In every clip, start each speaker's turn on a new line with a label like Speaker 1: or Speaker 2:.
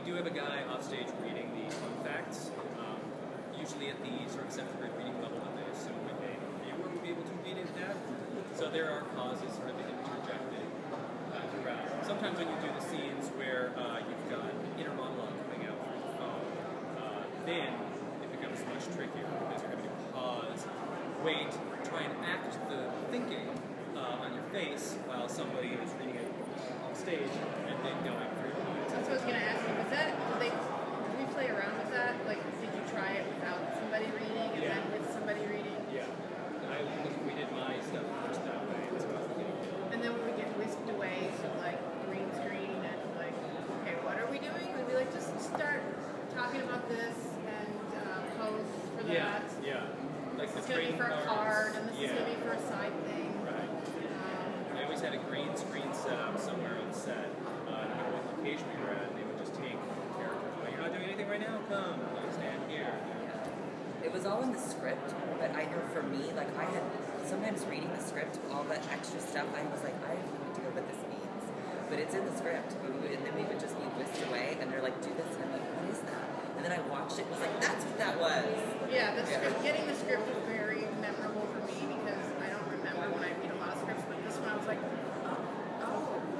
Speaker 1: do have a guy off stage reading the fun facts, usually at the sort of 7th grade reading level that they assume a viewer would be able to read into that. So there are pauses sort of interjected throughout. Sometimes when you do the scenes where you've got inner monologue coming out through the phone, then it becomes much trickier because you're having to pause, wait, try and act the thinking on your face while somebody is reading it off stage and then going through the lines.
Speaker 2: That's what I was going to ask you. Did we play around with that? Like, did you try it without somebody reading and then with somebody reading?
Speaker 1: Yeah. We did my stuff first that way. That's what I was beginning.
Speaker 2: And then we would get whisked away to like green screen and like, okay, what are we doing? We'd be like, just start talking about this and pose for that.
Speaker 1: Yeah. Like
Speaker 2: this is going to be for a card and this is going to be for a side thing.
Speaker 1: Right. I always had a green screen set up somewhere on set. No matter what location we were at, they would just take characters. Well, you're not doing anything right now? Come, stand here.
Speaker 3: It was all in the script, but I know for me, like I had sometimes reading the script, all that extra stuff, I was like, I have no idea what this means. But it's in the script, and then we would just be whisked away, and they're like, do this, and I'm like, what is that? And then I watched it and was like, that's what that was.
Speaker 2: Yeah, script, getting the script was very memorable for me because I don't remember when I read a lot of scripts, but this one I was like,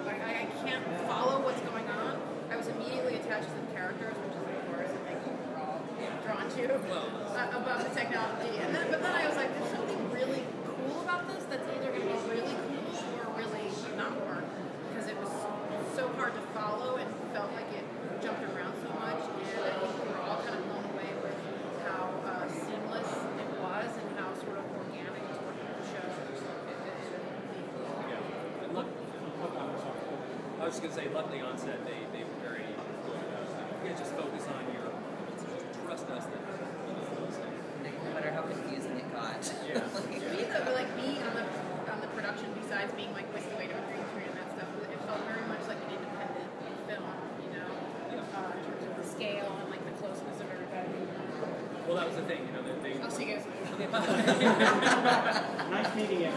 Speaker 2: I can't follow what's going on. I was immediately attached to the characters, which is, of course, I think we're all drawn to above the technology. But then I was like, there's something really cool about this that's either going to be really cool or really not work because it was so hard to follow and felt like it jumped around so much. And I think we were all kind of blown away with how seamless it was and how sort of organic the show.
Speaker 1: I was just going to say, luckily on set, they were very good about it. You can't just focus on your trust us that
Speaker 3: no matter how confusing it got.
Speaker 1: Yeah.
Speaker 2: Being on the production, besides being like whisked away to a green screen and that stuff, it felt very much like an independent film, you know, in terms of the scale and like the closeness of everybody.
Speaker 1: Well, that was the thing, you know,
Speaker 2: I'll see you guys.
Speaker 4: Nice meeting you.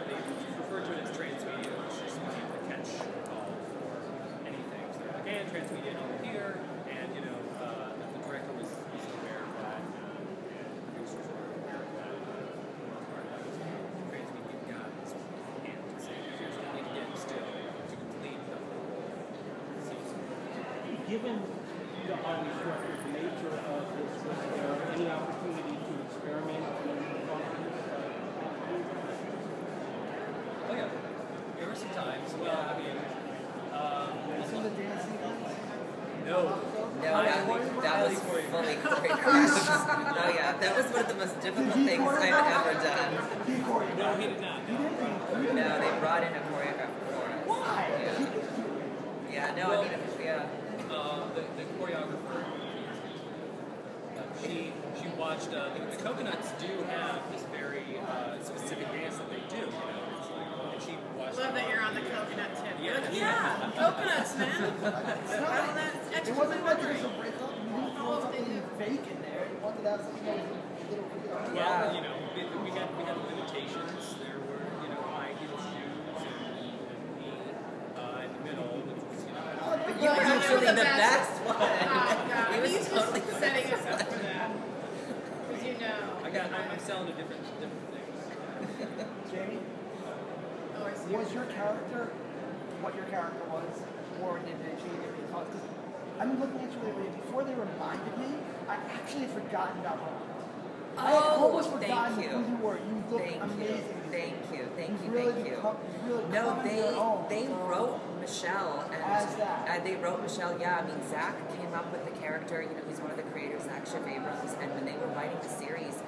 Speaker 1: They refer to it as transmedia, which is the catch call for anything. So they're like, and transmedia over here, and you know, the director was aware of that, and producers were aware of that. Transmedia got his hand to say, here's what we need to get still to complete the whole season.
Speaker 4: Given the highly structured nature of this, was there any opportunity to experiment and
Speaker 1: Oh yeah, there were some times. Well, I mean,
Speaker 5: Some of the dance sequence?
Speaker 1: no,
Speaker 3: that was fully choreographed. Oh yeah, that was one of the most difficult things I've ever done.
Speaker 1: no, he did not.
Speaker 3: No, they brought in a choreographer for us.
Speaker 5: Why?
Speaker 3: Yeah, no,
Speaker 1: Well,
Speaker 3: I mean, yeah.
Speaker 1: The choreographer, she watched. The Coconuts do have this very specific dance that they do. You know, and she watched.
Speaker 2: Love that you're on the coconut tip.
Speaker 1: Yeah.
Speaker 2: Like, yeah, coconuts, man.
Speaker 5: It wasn't like it was a breakup. You didn't throw something fake in there. You wanted to have something that was a little bit.
Speaker 1: Well, you know, we had limitations. There were, you know, high heel shoes and me in the middle, which was, you know.
Speaker 3: But you were actually the best one.
Speaker 2: Oh, God.
Speaker 3: He was
Speaker 2: He's
Speaker 3: totally
Speaker 2: just setting us up for that. Because you know.
Speaker 1: I'm selling a different things.
Speaker 5: Jamie,
Speaker 2: Oh, I see.
Speaker 5: was your character what your character was, or did they change it because? I'm looking at you lately. Before they reminded me, I actually had forgotten about her. I had almost forgotten who you were. You look amazing.
Speaker 3: Thank you.
Speaker 5: Really
Speaker 3: No, they wrote Michelle
Speaker 5: as that.
Speaker 3: And they wrote Michelle. Yeah, I mean Zach came up with the character. You know, he's one of the creators, Zach Schiff Abrams. And when they were writing the series,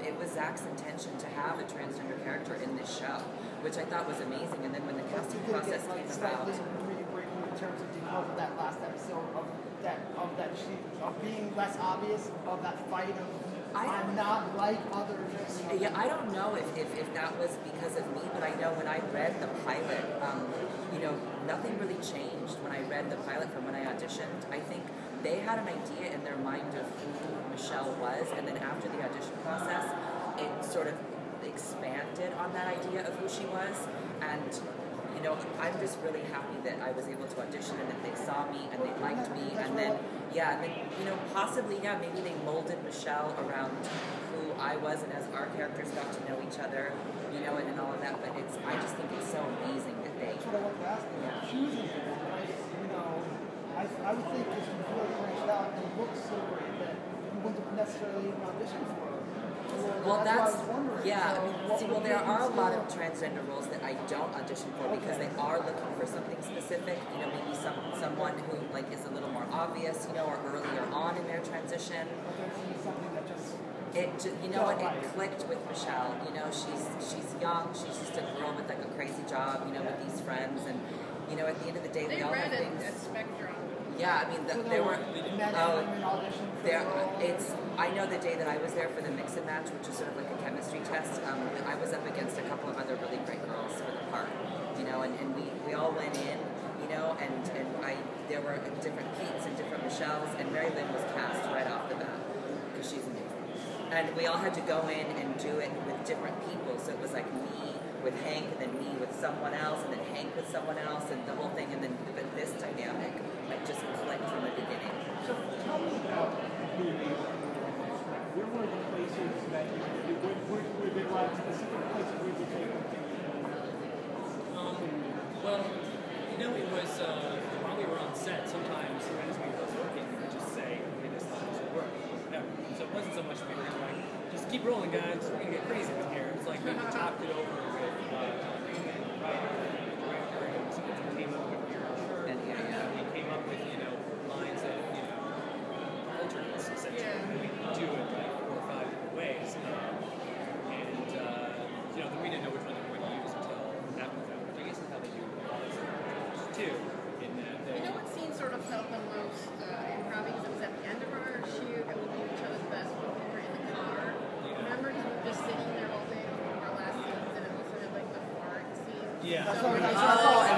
Speaker 3: it was Zach's intention to have a transgender character in this show, which I thought was amazing. And then when the casting process came about,
Speaker 5: really breaking in terms of because of that last episode of being less obvious of that fight of I'm not like others.
Speaker 3: Yeah, I don't know if that was because of me, but I know when I read the pilot, you know, nothing really changed when I read the pilot from when I auditioned. I think they had an idea in their mind of who Michelle was, and then after the audition process, it sort of expanded on that idea of who she was, and you know, I'm just really happy that I was able to audition and that they saw me and they liked me, and then, yeah, and then, you know, possibly, yeah, maybe they molded Michelle around who I was, and as our characters got to know each other, you know, and all of that, but I just think it's so amazing that they...
Speaker 5: That's what I want to ask you. Choosing it, right? You know, I would think if you really branched out and it looks so great that you wouldn't necessarily even audition for it.
Speaker 3: Well,
Speaker 5: that's what I was wondering.
Speaker 3: yeah.
Speaker 5: So
Speaker 3: See, well, there are a lot of transgender roles that I don't audition for because they are looking for something specific. You know, maybe someone who like is a little more obvious, you know, or earlier on in their transition.
Speaker 5: But there's something that just...
Speaker 3: You know what? It clicked with Michelle. You know, she's young. She's just a girl with like a crazy job. You know, with these friends, and you know, at the end of the day,
Speaker 2: They
Speaker 3: we all have
Speaker 2: read
Speaker 3: things.
Speaker 2: a spectrum.
Speaker 3: Yeah, I mean, there were. It's. I know the day that I was there for the mix and match, which is sort of like a chemistry test. I was up against a couple of other really great girls for the part, you know, and we all went in, you know, and there were different Petes and different Michelles, and Mary-Lynn was cast right off the bat because she's amazing. And we all had to go in and do it with different people, so it was like me with Hank, and then me with someone else, and then Hank with someone else, and the whole thing, and then this dynamic like just clicked from the beginning.
Speaker 4: So tell me about being able to where were the places that were there like specific places where you take
Speaker 1: well, you know, it was while we were on set, sometimes as we were working, we would just say, okay, this will work, whatever. So it wasn't so much we were like, just keep rolling, guys, we're going to get crazy with here. It's like we talked it over with someone came up with your shirt, and we came up with, you know, lines that, you know, alternates, essentially. And we do it like 4 or 5 different ways. You know, we didn't know which one they were going to use until after the fact, which I guess is how they do all these things too. In that they,
Speaker 2: You know what scene sort of felt the most improv? Because it was at the end of our shoot, and we chose the best one when we were in the car. Remember, because we were just sitting there all day for our last scenes, and it was sort of like the fart scene.
Speaker 1: Yeah.
Speaker 2: So we
Speaker 3: And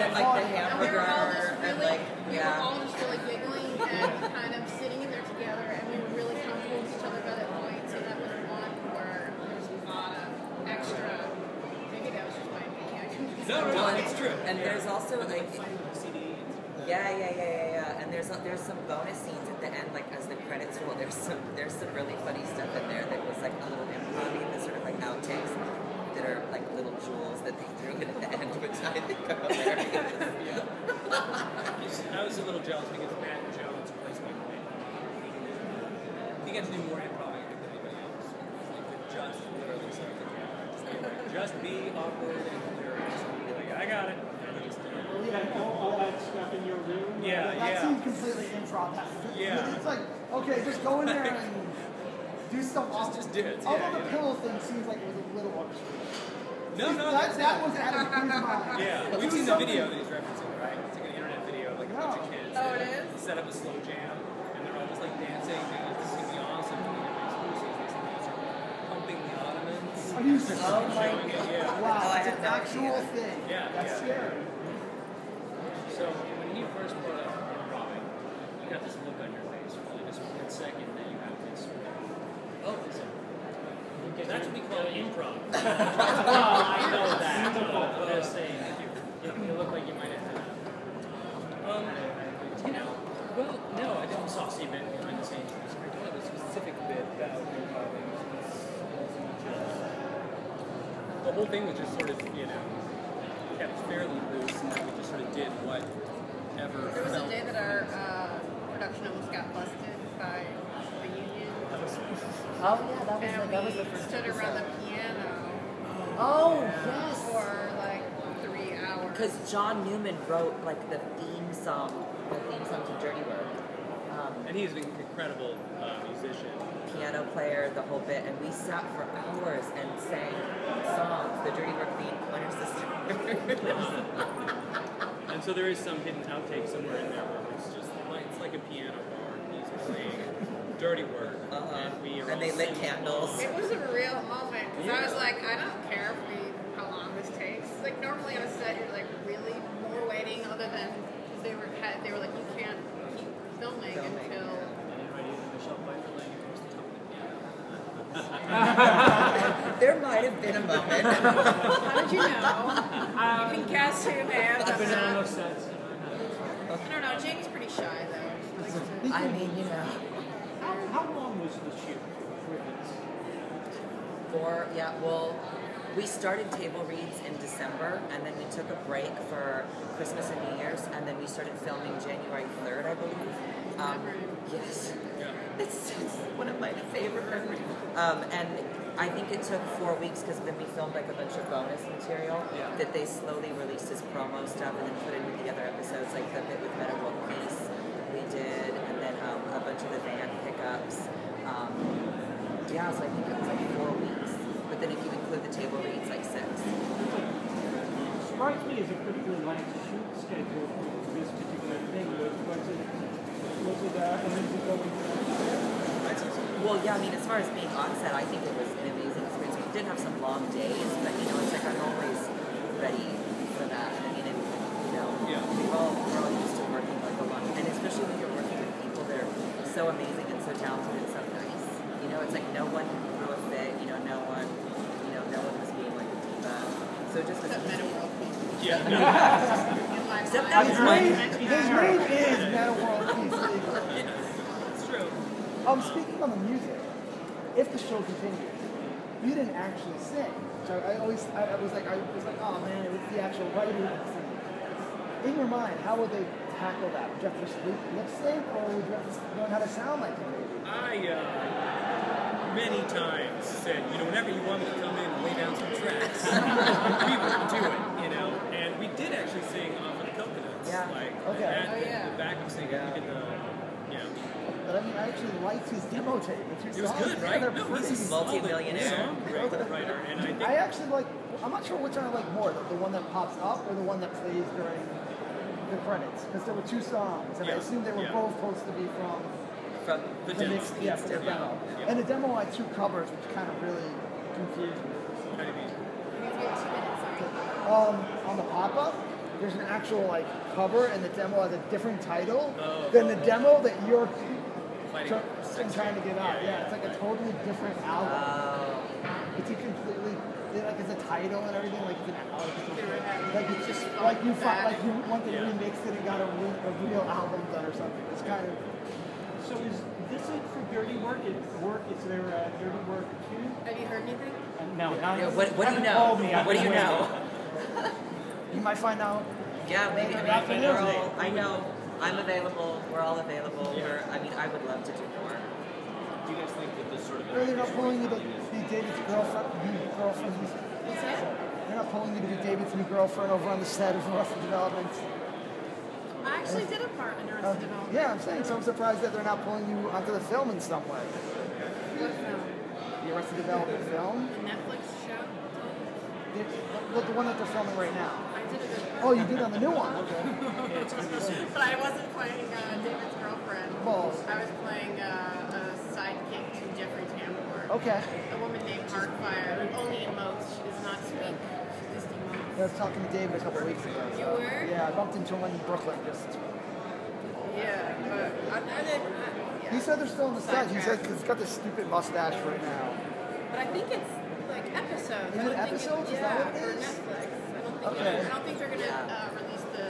Speaker 3: then like the
Speaker 2: and we were all just
Speaker 3: hamburger, and
Speaker 2: really,
Speaker 3: like,
Speaker 2: we were all just really giggling and kind of sitting in there together, and we were really comfortable with each other by that point. So that was one where there was a lot of extra. Maybe that was just my opinion. I couldn't
Speaker 1: No, it's true.
Speaker 3: And there's also like. Yeah. And there's some bonus scenes at the end, like as the credits roll. There's some really funny stuff in there that was like a little improv, the sort of like outtakes that are like little jewels that they threw in at the end, which I think are hilarious.
Speaker 1: I was a little jealous because Matt Jones plays my roommate. He gets to do more improv than anybody else. Like just literally say the camera. Just be awkward and hilarious. And be like, I got it.
Speaker 4: all that stuff in your room?
Speaker 5: That seems completely improv. It's like, okay, just go in there and do stuff.
Speaker 1: Just do it.
Speaker 5: Although the pillow thing seems like it was a little extreme.
Speaker 1: No,
Speaker 5: that was out of his mind.
Speaker 1: Yeah, we've seen the video that he's referencing, right? It's like an internet video of like a bunch of kids.
Speaker 2: Oh, it is?
Speaker 1: Set up a slow jam, and they're all just like dancing, and this is gonna be awesome. And he makes pumping the ottomans.
Speaker 5: Are you
Speaker 3: Oh my
Speaker 1: showing it, yeah.
Speaker 5: Wow,
Speaker 3: Oh, I
Speaker 5: it's
Speaker 3: had
Speaker 5: an
Speaker 3: no
Speaker 5: actual
Speaker 3: idea.
Speaker 5: thing.
Speaker 1: Yeah,
Speaker 5: That's
Speaker 1: yeah.
Speaker 5: scary.
Speaker 1: So when you first brought up improv, you got this look on your face for like this 1 second that you have this. Oh, this. That's what we call improv.
Speaker 4: Well, I know that. But I was saying, you look like you might have had.
Speaker 1: You know, well, no, I didn't saw Steve behind the scenes. I don't have a specific bit about improv. The whole thing was just sort of, you know, kept fairly loose, and then we just sort of did whatever.
Speaker 2: There was a day that our production almost got busted by the union.
Speaker 3: Oh yeah, that was
Speaker 2: And
Speaker 3: the first
Speaker 2: stood around the
Speaker 3: episode.
Speaker 2: piano
Speaker 3: Oh yes.
Speaker 2: for like 3 hours.
Speaker 3: Because John Newman wrote like the theme song to Dirty Work.
Speaker 1: And he's an incredible musician.
Speaker 3: Piano player, the whole bit, and we sat for hours and sang songs, the Dirty Work theme, Pointer Sisters.
Speaker 1: And so there is some hidden outtake somewhere in there where it's just like, it's like a piano bar. He's playing Dirty Work, and we are
Speaker 3: And they
Speaker 1: all
Speaker 3: lit
Speaker 1: singing.
Speaker 3: candles.
Speaker 2: It was a real moment because I was like, I don't care how long this takes. Like normally on a set, you're like really more waiting, other than they were like you can't keep filming until.
Speaker 1: Anybody using Michelle Pfeiffer laying across the top of the piano?
Speaker 3: There There might have been a moment.
Speaker 2: How did you know? You can guess who may have done
Speaker 4: Banana
Speaker 2: that.
Speaker 4: sets.
Speaker 2: I don't know. Jamie's pretty shy though. She likes to-
Speaker 3: I mean, you know.
Speaker 4: How long was the shoot for this?
Speaker 3: Well, we started table reads in December, and then we took a break for Christmas and New Year's, and then we started filming January 3rd, I believe. Yes. It's one of my favorite memories. And I think it took 4 weeks because then we filmed like a bunch of bonus material that they slowly released as promo stuff and then put in with the other episodes, like the bit with Meta World Peace we did, and then a bunch of the van pickups. So I think it was like 4 weeks. But then if you include the table reads, like 6.
Speaker 4: Strikes me as a pretty relaxed shoot schedule for this particular thing. Was it amazing going
Speaker 3: Well, yeah, I mean, as far as being on set, I think it was an amazing experience. We did have some long days, but you know, it's like I'm always ready for that. I mean, we're all used to working like a lot, and especially when you're working with people that are so amazing and so talented and so nice. You know, it's like no one threw a fit. You know, no one was being like a diva. So it just was
Speaker 2: Except Meta World Peace.
Speaker 1: Yeah.
Speaker 2: In my
Speaker 3: Except
Speaker 2: mind.
Speaker 3: that was
Speaker 5: His name is Meta World Peace.
Speaker 1: It's true.
Speaker 5: Speaking on the music, if the show continues, you didn't actually sing. So I was like, oh man, it was the actual writer who singing. In your mind, how would they tackle that? Would you have to just lip sync, or would you have to learn how to sound like him?
Speaker 1: I many times said, whenever you want me to come in and lay down some tracks, we would do it, And we did actually sing off of the Coconuts.
Speaker 3: Yeah.
Speaker 1: The backup singing, we did
Speaker 5: But I mean, I actually liked his demo tape.
Speaker 1: It was good, right?
Speaker 5: They're
Speaker 1: No,
Speaker 5: pretty.
Speaker 1: he's a solid
Speaker 3: Multi-millionaire.
Speaker 1: songwriter, and I think
Speaker 5: I actually like. I'm not sure which one I like more, the one that pops up or the one that plays during the credits, because there were 2 songs, and I assumed they were both supposed to be from
Speaker 3: from
Speaker 1: the
Speaker 5: the
Speaker 1: demo.
Speaker 5: mix, for the demo.
Speaker 1: Yeah.
Speaker 5: And the demo had 2 covers, which kind of really confused me.
Speaker 1: How do you mean?
Speaker 2: You have 2 minutes, sorry.
Speaker 5: On the pop-up, there's an actual cover, and the demo has a different title
Speaker 1: Oh.
Speaker 5: than the demo that you're
Speaker 1: Fighting
Speaker 5: trying to get out. Yeah, it's like a totally different album. It's a completely it's a title and everything. Like it's it's just you wanted to remix it and got a real album done or something. It's kind of.
Speaker 4: So is this it for Dirty Work? Is there a Dirty Work 2?
Speaker 2: Have you heard anything?
Speaker 4: No, not.
Speaker 3: Yeah, what do you
Speaker 4: haven't
Speaker 3: know?
Speaker 4: called me.
Speaker 3: What do you know?
Speaker 5: You might find out.
Speaker 3: Yeah, maybe. I mean, we're all, I know. I'm available. We're all available. I would love to do more.
Speaker 6: Do you guys think that this sort of
Speaker 5: They're not pulling you to be David's girlfriend.
Speaker 2: What's that?
Speaker 5: They're not pulling you to be David's new girlfriend over on the set of Arrested Development.
Speaker 2: I actually did a part in Arrested Development.
Speaker 5: Yeah, I'm saying. So I'm surprised that they're not pulling you onto the film in some way.
Speaker 2: What film?
Speaker 5: The Arrested Development film.
Speaker 2: The Netflix show?
Speaker 5: The one that they're filming right now.
Speaker 2: I did a good part.
Speaker 5: Oh, you did on the new one. Okay.
Speaker 2: But I wasn't playing David's girlfriend.
Speaker 5: Well.
Speaker 2: I was playing a sidekick to Jeffrey Tambor.
Speaker 5: Okay.
Speaker 2: A woman named Heartfire, who only emotes. She does not speak. She just emotes.
Speaker 5: I was talking to David a couple of weeks ago. So.
Speaker 2: You were?
Speaker 5: Yeah, I bumped into him in Brooklyn just.
Speaker 2: Yeah, but I did. Yeah.
Speaker 5: He said they're still on the set. He said
Speaker 2: Sidetrack.
Speaker 5: he's got this stupid mustache right now.
Speaker 2: But I think it's like episodes.
Speaker 5: Is
Speaker 2: I
Speaker 5: it
Speaker 2: don't think
Speaker 5: episodes? Is that what it
Speaker 2: for
Speaker 5: is?
Speaker 2: Netflix.
Speaker 5: Okay.
Speaker 2: I don't think they're gonna release the.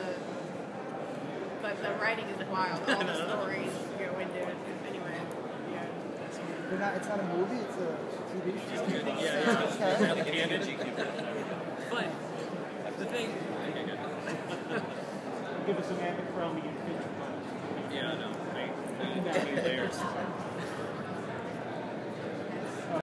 Speaker 2: But the writing is wild. All the stories go into it. Anyway, yeah.
Speaker 5: They're not, it's not a movie. It's a TV show.
Speaker 1: Yeah, but the thing.
Speaker 4: Give us some Abercrombie and Fitch.
Speaker 1: Yeah, no, I layers.